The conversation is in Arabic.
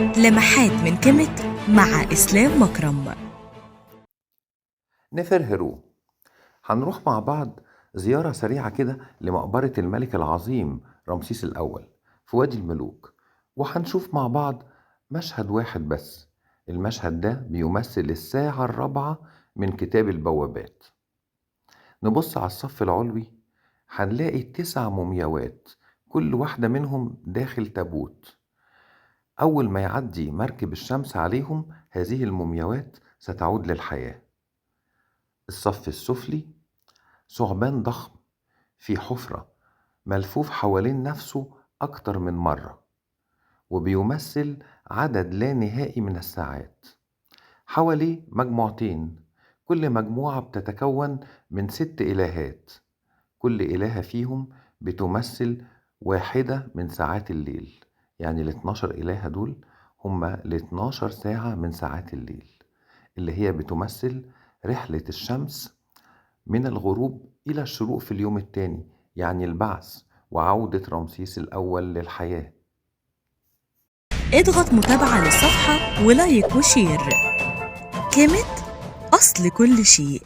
لمحات من كيميت مع إسلام مكرم. نفرهرو. هنروح مع بعض زيارة سريعة كده لمقبرة الملك العظيم رمسيس الأول في وادي الملوك، وهنشوف مع بعض مشهد واحد بس. المشهد ده بيمثل الساعة الرابعة من كتاب البوابات. نبص على الصف العلوي، هنلاقي 9 مومياوات، كل واحدة منهم داخل تابوت. أول ما يعدي مركب الشمس عليهم هذه المومياوات ستعود للحياة. الصف السفلي ثعبان ضخم في حفرة ملفوف حوالين نفسه أكتر من مرة، وبيمثل عدد لا نهائي من الساعات. حواليه مجموعتين، كل مجموعة بتتكون من 6 إلهات، كل إلهة فيهم بتمثل واحدة من ساعات الليل. يعني ال12 إلهة دول هما ال12 ساعة من ساعات الليل، اللي هي بتمثل رحلة الشمس من الغروب إلى الشروق في اليوم التاني، يعني البعث وعودة رمسيس الأول للحياة. اضغط متابعة للصفحة ولايك وشير. كيميت، أصل كل شيء.